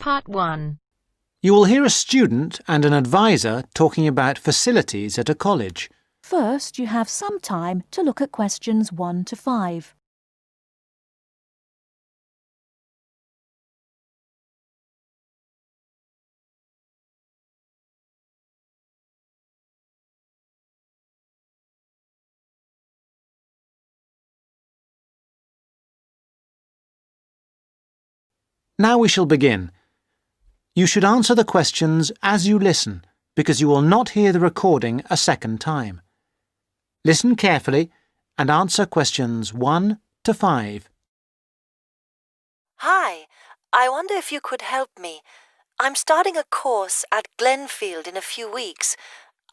Part 1. You will hear a student and an advisor talking about facilities at a college. First, you have some time to look at questions 1 to 5. Now we shall begin. You should answer the questions as you listen, because you will not hear the recording a second time. Listen carefully and answer questions 1 to 5. Hi, I wonder if you could help me. I'm starting a course at Glenfield in a few weeks.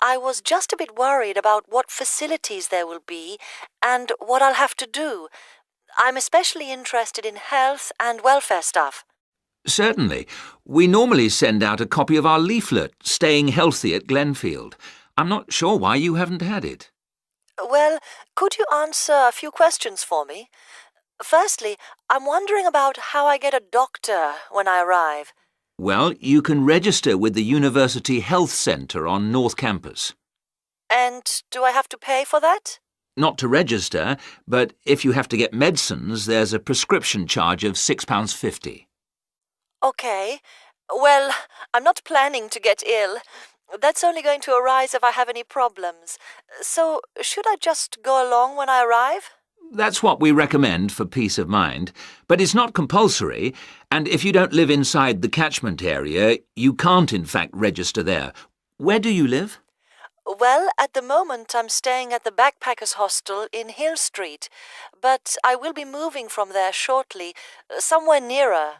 I was just a bit worried about what facilities there will be and what I'll have to do. I'm especially interested in health and welfare stuff. Certainly. We normally send out a copy of our leaflet, Staying Healthy at Glenfield. I'm not sure why you haven't had it. Well, could you answer a few questions for me? Firstly, I'm wondering about how I get a doctor when I arrive. Well, you can register with the University Health Centre on North Campus. And do I have to pay for that? Not to register, but if you have to get medicines, there's a prescription charge of £6.50. Okay. Well, I'm not planning to get ill. That's only going to arise if I have any problems. So, should I just go along when I arrive? That's what we recommend for peace of mind, but it's not compulsory, and if you don't live inside the catchment area, you can't in fact register there. Where do you live? Well, at the moment I'm staying at the Backpackers Hostel in Hill Street, but I will be moving from there shortly, somewhere nearer.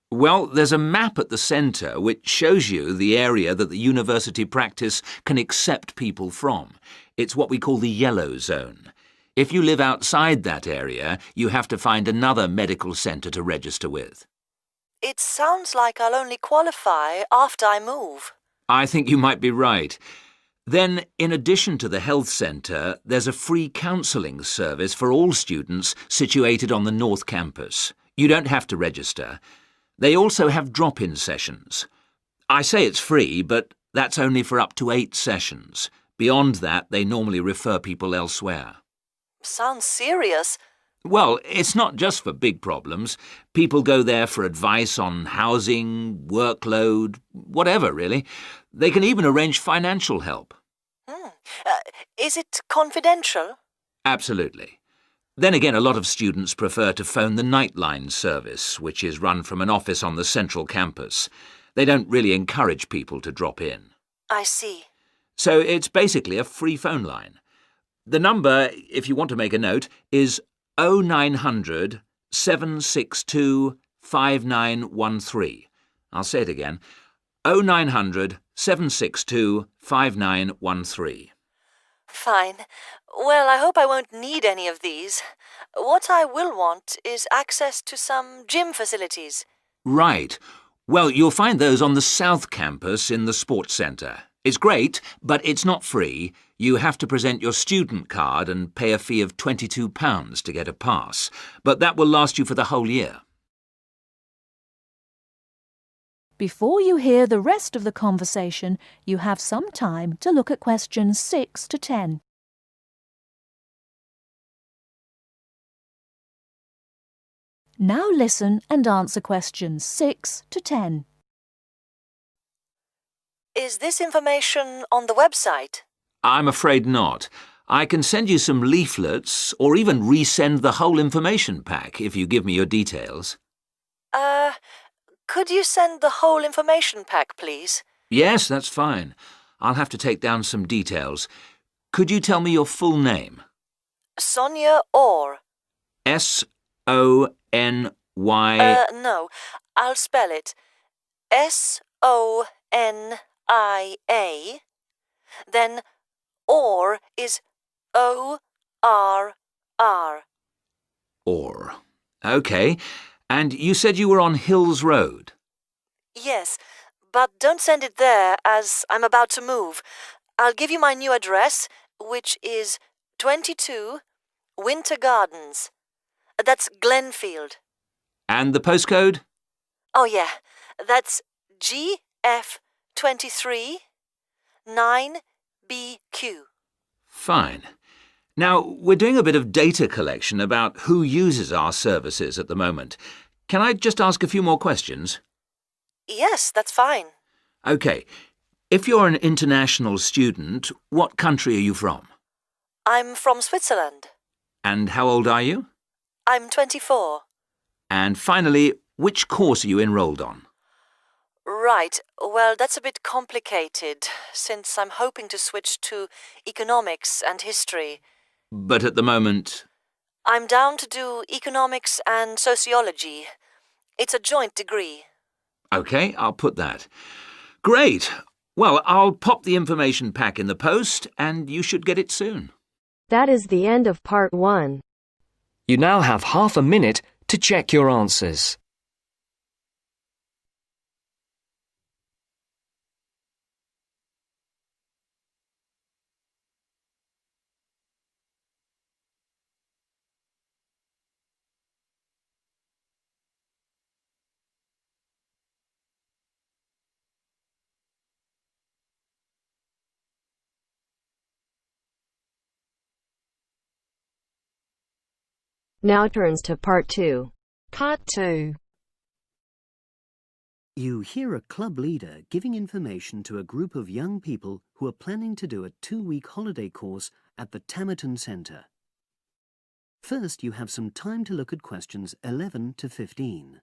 Well, there's a map at the centre which shows you the area that the university practice can accept people from. It's what we call the yellow zone. If you live outside that area, you have to find another medical centre to register with. It sounds like I'll only qualify after I move. I think you might be right. Then, in addition to the health centre, there's a free counselling service for all students situated on the North Campus. You don't have to register. They also have drop-in sessions. I say it's free, but that's only for up to 8 sessions. Beyond that, they normally refer people elsewhere. Sounds serious. Well, it's not just for big problems. People go there for advice on housing, workload, whatever, really. They can even arrange financial help. Is it confidential? Absolutely. Then again, a lot of students prefer to phone the Nightline service, which is run from an office on the central campus. They don't really encourage people to drop in. I see. So it's basically a free phone line. The number, if you want to make a note, is 0900 762 5913. I'll say it again. 0900 762 5913. Fine. Well, I hope I won't need any of these. What I will want is access to some gym facilities. Right. Well, you'll find those on the South Campus in the Sports Centre. It's great, but it's not free. You have to present your student card and pay a fee of £22 to get a pass. But that will last you for the whole year. Before you hear the rest of the conversation, you have some time to look at questions 6 to 10. Now listen and answer questions 6 to 10. Is this information on the website? I'm afraid not. I can send you some leaflets or even resend the whole information pack if you give me your details. Could you send the whole information pack, please? Yes, that's fine. I'll have to take down some details. Could you tell me your full name? Sonia Awer. S-O-N-Y... No, I'll spell it. S-O-N-I-A. Then Awer is O-R-R. Or. OK. And you said you were on Hills Road? Yes, but don't send it there as I'm about to move. I'll give you my new address, which is 22 Winter Gardens. That's Glenfield. And the postcode? Oh, yeah. That's GF23 9BQ. Fine. Now, we're doing a bit of data collection about who uses our services at the moment. Can I just ask a few more questions? Yes, that's fine. OK. If you're an international student, what country are you from? I'm from Switzerland. And how old are you? I'm 24. And finally, which course are you enrolled on? Right. Well, that's a bit complicated, since I'm hoping to switch to economics and history. But at the moment... I'm down to do economics and sociology. It's a joint degree. OK, I'll put that. Great. Well, I'll pop the information pack in the post, and you should get it soon. That is the end of part 1. You now have half a minute to check your answers. Now turns to part 2. Part 2. You hear a club leader giving information to a group of young people who are planning to do a 2-week holiday course at the Tamerton Centre. First, you have some time to look at questions 11 to 15.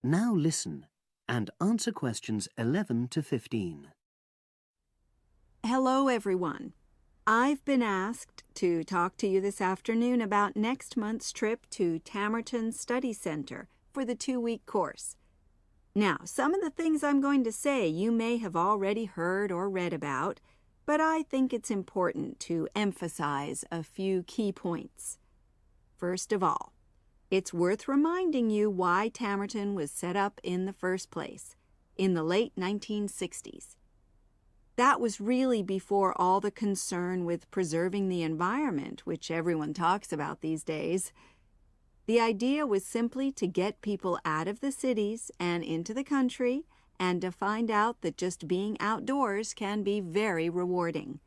Now listen and answer questions 11 to 15. Hello, everyone. I've been asked to talk to you this afternoon about next month's trip to Tamerton Study Center for the 2-week course. Now, some of the things I'm going to say you may have already heard or read about, but I think it's important to emphasize a few key points. First of all, it's worth reminding you why Tamerton was set up in the first place, in the late 1960s. That was really before all the concern with preserving the environment, which everyone talks about these days. The idea was simply to get people out of the cities and into the country, and to find out that just being outdoors can be very rewarding.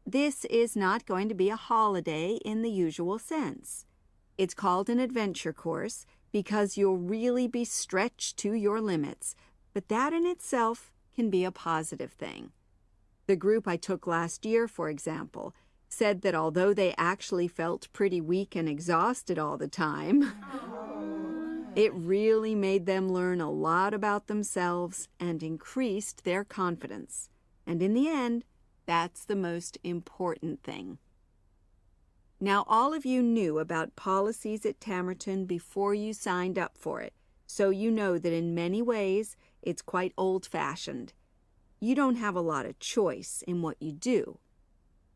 This is not going to be a holiday in the usual sense. It's called an adventure course because you'll really be stretched to your limits, but that in itself can be a positive thing. The group I took last year, for example, said that although they actually felt pretty weak and exhausted all the time, it really made them learn a lot about themselves and increased their confidence. And in the end, that's the most important thing. Now, all of you knew about policies at Tamerton before you signed up for it, so you know that in many ways it's quite old-fashioned. You don't have a lot of choice in what you do.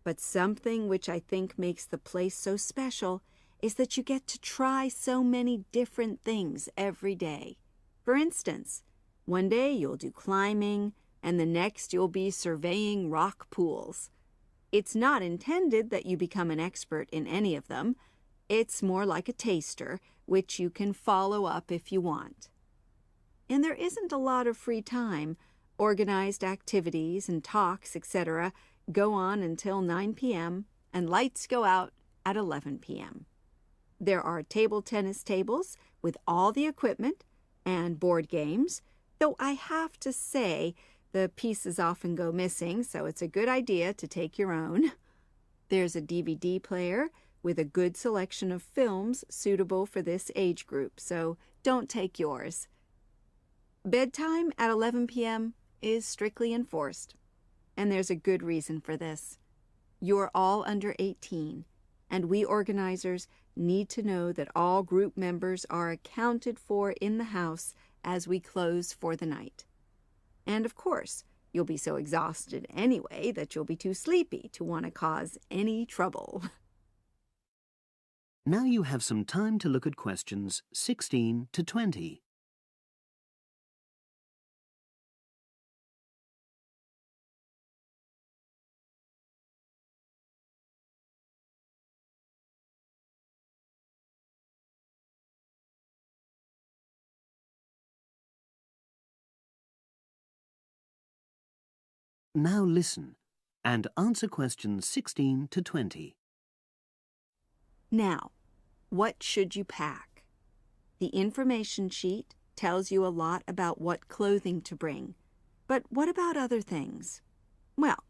But something which I think makes the place so special is that you get to try so many different things every day. For instance, one day you'll do climbing, and the next you'll be surveying rock pools. It's not intended that you become an expert in any of them. It's more like a taster, which you can follow up if you want. And there isn't a lot of free time. Organized activities and talks, etc., go on until 9 p.m., and lights go out at 11 p.m. There are table tennis tables with all the equipment and board games, though I have to say the pieces often go missing, so it's a good idea to take your own. There's a DVD player with a good selection of films suitable for this age group, so don't take yours. Bedtime at 11 p.m. is strictly enforced, and there's a good reason for this. You're all under 18, and we organizers need to know that all group members are accounted for in the house as we close for the night. And of course, you'll be so exhausted anyway that you'll be too sleepy to want to cause any trouble. Now you have some time to look at questions 16 to 20. Now listen and answer questions 16 to 20. Now, what should you pack? The information sheet tells you a lot about what clothing to bring. But what about other things? Well,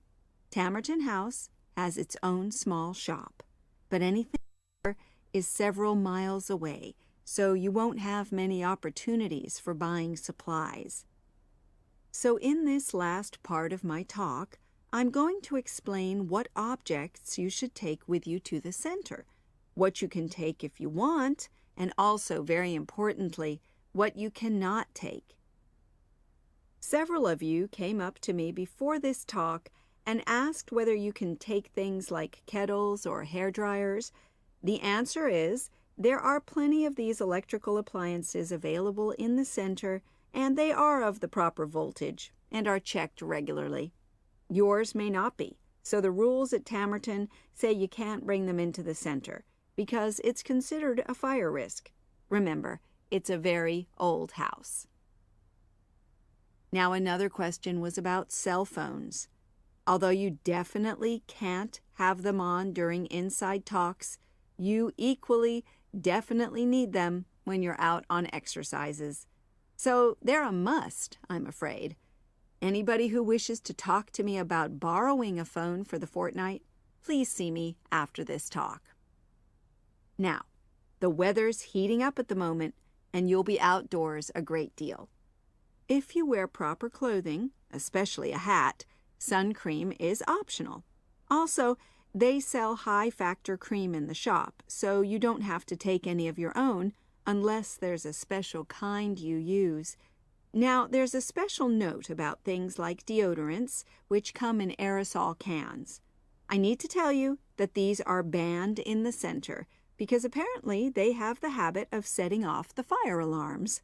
Tamerton House has its own small shop, but anything there is several miles away, so you won't have many opportunities for buying supplies. So in this last part of my talk, I'm going to explain what objects you should take with you to the center, what you can take if you want, and also, very importantly, what you cannot take. Several of you came up to me before this talk and asked whether you can take things like kettles or hair dryers. The answer is there are plenty of these electrical appliances available in the center, and they are of the proper voltage and are checked regularly. Yours may not be, so the rules at Tamerton say you can't bring them into the center because it's considered a fire risk. Remember, it's a very old house. Now, another question was about cell phones. Although you definitely can't have them on during inside talks, you equally definitely need them when you're out on exercises. So they're a must, I'm afraid. Anybody who wishes to talk to me about borrowing a phone for the fortnight, please see me after this talk. Now, the weather's heating up at the moment, and you'll be outdoors a great deal. If you wear proper clothing, especially a hat, sun cream is optional. Also, they sell high-factor cream in the shop, so you don't have to take any of your own unless there's a special kind you use. Now, there's a special note about things like deodorants, which come in aerosol cans. I need to tell you that these are banned in the center because apparently they have the habit of setting off the fire alarms.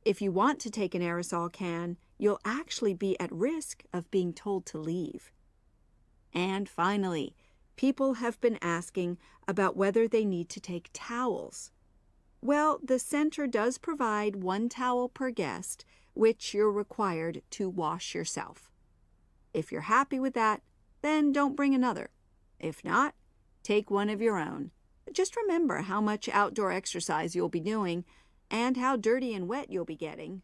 If you want to take an aerosol can, you'll actually be at risk of being told to leave. And finally, people have been asking about whether they need to take towels. Well, the center does provide 1 towel per guest, which you're required to wash yourself. If you're happy with that, then don't bring another. If not, take one of your own. Just remember how much outdoor exercise you'll be doing and how dirty and wet you'll be getting.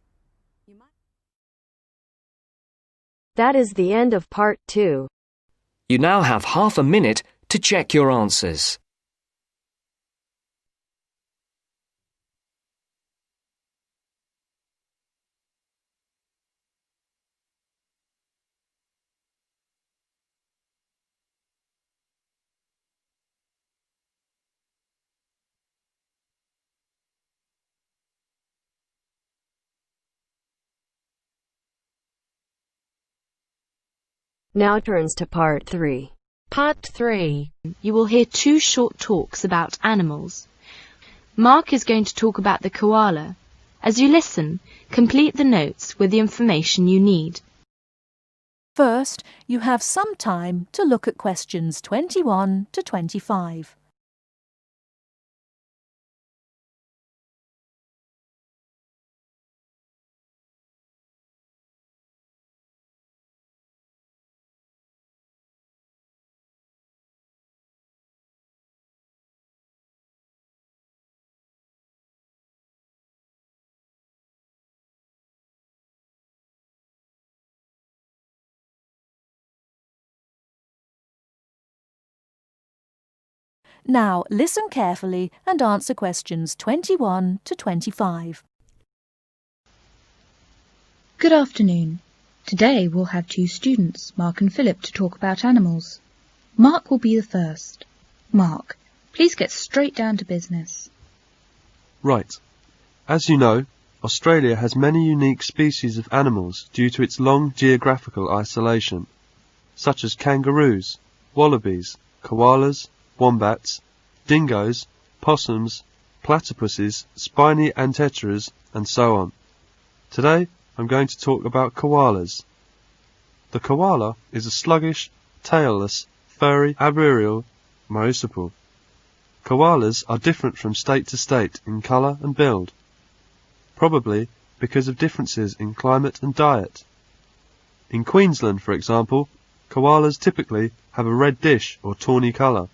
That is the end of part 2. You now have half a minute to check your answers. Now turns to part 3. Part 3. You will hear 2 short talks about animals. Mark is going to talk about the koala. As you listen, complete the notes with the information you need. First, you have some time to look at questions 21 to 25. Now, listen carefully and answer questions 21 to 25. Good afternoon. Today we'll have 2 students, Mark and Philip, to talk about animals. Mark will be the first. Mark, please get straight down to business. Right. As you know, Australia has many unique species of animals due to its long geographical isolation, such as kangaroos, wallabies, koalas, wombats, dingoes, possums, platypuses, spiny anteteras, and so on. Today I'm going to talk about koalas. The koala is a sluggish, tailless, furry, arboreal marsupial. Koalas are different from state to state in colour and build, probably because of differences in climate and diet. In Queensland, for example, koalas typically have a red dish or tawny colour.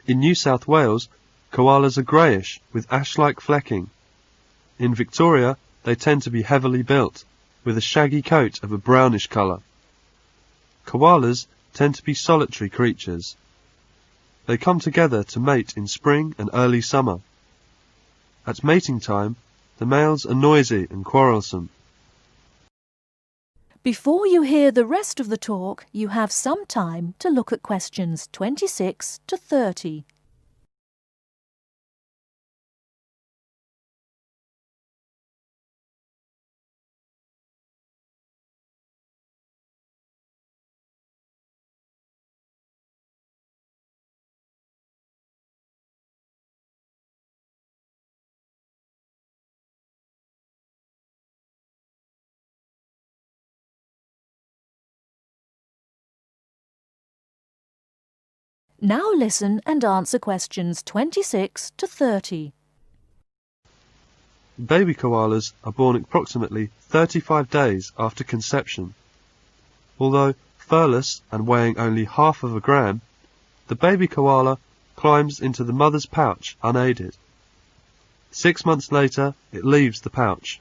In New South Wales, koalas are greyish with ash-like flecking. In Victoria, they tend to be heavily built, with a shaggy coat of a brownish colour. Koalas tend to be solitary creatures. They come together to mate in spring and early summer. At mating time, the males are noisy and quarrelsome. Before you hear the rest of the talk, you have some time to look at questions 26 to 30. Now listen and answer questions 26 to 30. Baby koalas are born approximately 35 days after conception. Although furless and weighing only half of a gram, the baby koala climbs into the mother's pouch unaided. 6 months later, it leaves the pouch.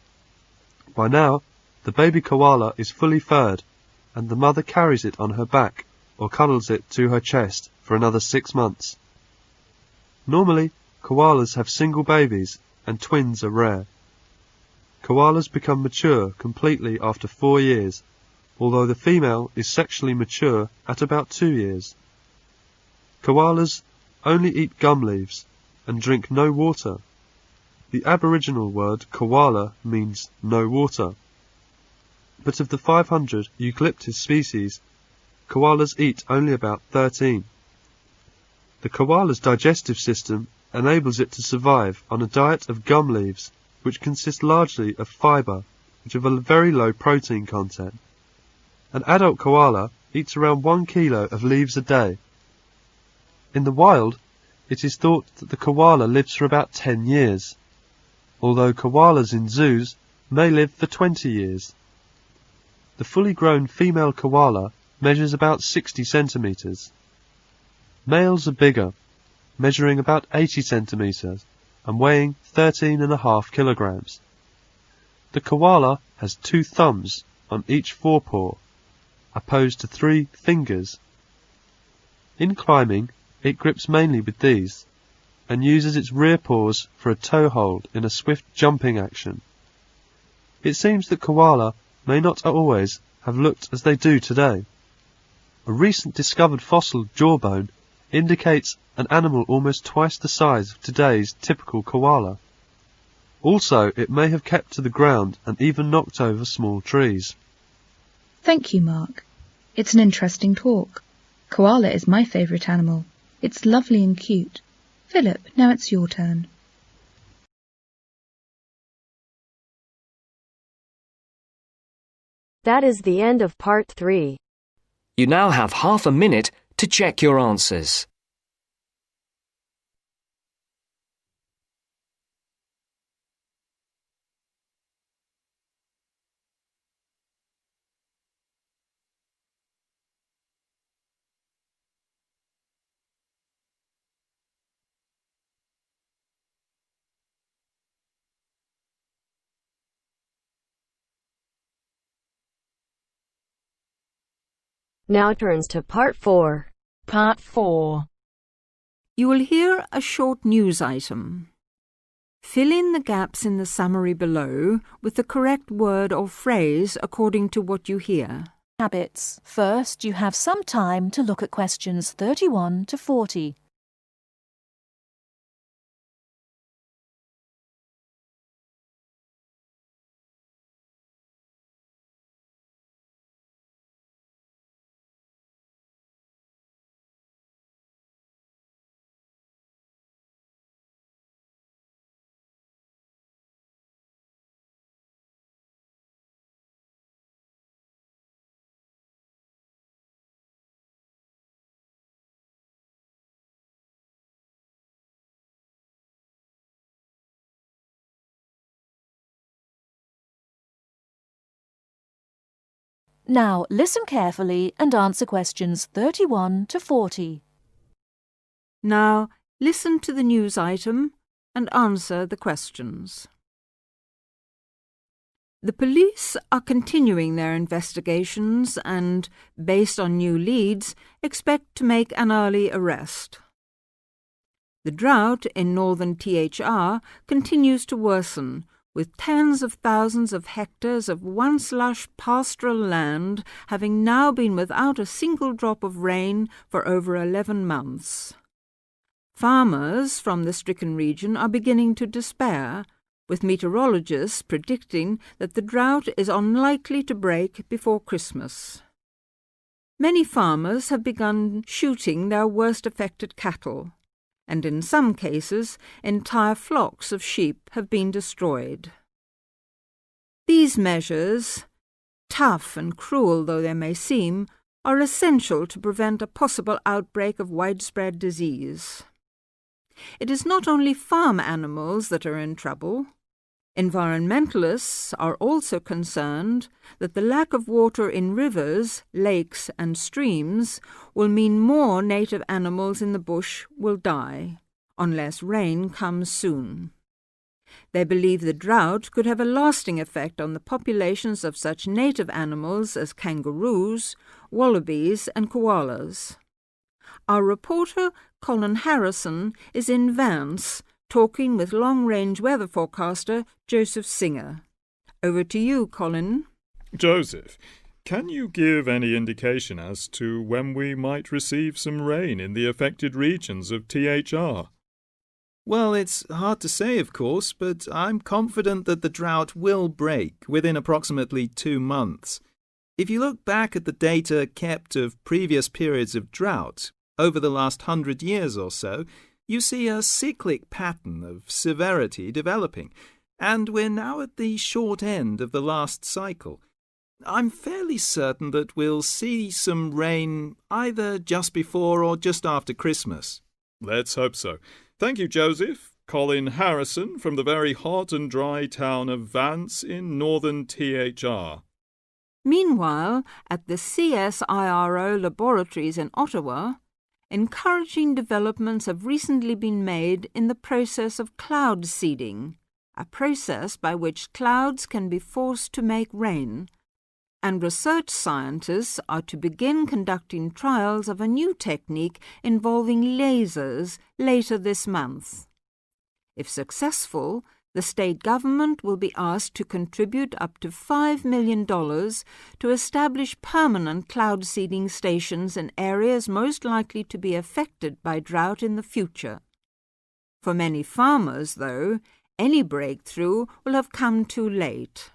By now, the baby koala is fully furred, and the mother carries it on her back or cuddles it to her chest for another 6 months. Normally, koalas have single babies, and twins are rare. Koalas become mature completely after 4 years, although the female is sexually mature at about 2 years. Koalas only eat gum leaves and drink no water. The Aboriginal word koala means no water. But of the 500 eucalyptus species, koalas eat only about 13. The koala's digestive system enables it to survive on a diet of gum leaves, which consist largely of fibre, which have a very low protein content. An adult koala eats around 1 kilo of leaves a day. In the wild, it is thought that the koala lives for about 10 years, although koalas in zoos may live for 20 years. The fully grown female koala measures about 60 centimetres. Males are bigger, measuring about 80 centimetres and weighing 13.5 kilograms. The koala has 2 thumbs on each forepaw, opposed to 3 fingers. In climbing, it grips mainly with these, and uses its rear paws for a toe hold in a swift jumping action. It seems that koala may not always have looked as they do today. A recent discovered fossil jawbone indicates an animal almost twice the size of today's typical koala. Also, it may have kept to the ground and even knocked over small trees. Thank you, Mark. It's an interesting talk. Koala is my favourite animal. It's lovely and cute. Philip, now it's your turn. That is the end of part 3. You now have half a minute to check your answers. Now turns to part 4. Part 4. You will hear a short news item. Fill in the gaps in the summary below with the correct word or phrase according to what you hear. Habits. First, you have some time to look at questions 31 to 40. Now listen carefully and answer questions 31 to 40. Now listen to the news item and answer the questions. The police are continuing their investigations and, based on new leads, expect to make an early arrest. The drought in northern THR continues to worsen, with tens of thousands of hectares of once lush pastoral land having now been without a single drop of rain for over 11 months. Farmers from the stricken region are beginning to despair, with meteorologists predicting that the drought is unlikely to break before Christmas. Many farmers have begun shooting their worst affected cattle, and in some cases entire flocks of sheep have been destroyed. These measures, tough and cruel though they may seem, are essential to prevent a possible outbreak of widespread disease. It is not only farm animals that are in trouble. Environmentalists are also concerned that the lack of water in rivers, lakes and streams will mean more native animals in the bush will die, unless rain comes soon. They believe the drought could have a lasting effect on the populations of such native animals as kangaroos, wallabies and koalas. Our reporter, Colin Harrison, is in Vance, talking with long-range weather forecaster Joseph Singer. Over to you, Colin. Joseph, can you give any indication as to when we might receive some rain in the affected regions of THR? Well, it's hard to say, of course, but I'm confident that the drought will break within approximately 2 months. If you look back at the data kept of previous periods of drought, over the last 100 years or so, you see a cyclic pattern of severity developing, and we're now at the short end of the last cycle. I'm fairly certain that we'll see some rain either just before or just after Christmas. Let's hope so. Thank you, Joseph. Colin Harrison from the very hot and dry town of Vance in northern THR. Meanwhile, at the CSIRO laboratories in Ottawa, encouraging developments have recently been made in the process of cloud seeding, a process by which clouds can be forced to make rain, and research scientists are to begin conducting trials of a new technique involving lasers later this month. If successful, the state government will be asked to contribute up to $5 million to establish permanent cloud seeding stations in areas most likely to be affected by drought in the future. For many farmers, though, any breakthrough will have come too late.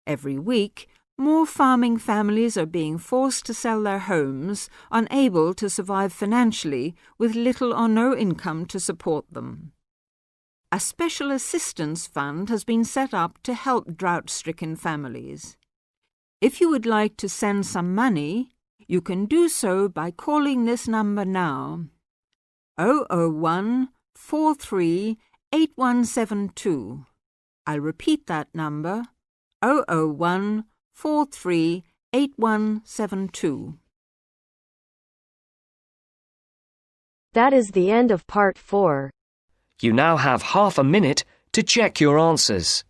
Every week, more farming families are being forced to sell their homes, unable to survive financially, with little or no income to support them. A special assistance fund has been set up to help drought-stricken families. If you would like to send some money, you can do so by calling this number now: 001 43 8172. I'll repeat that number: 001 43 8172. That is the end of part 4. You now have half a minute to check your answers.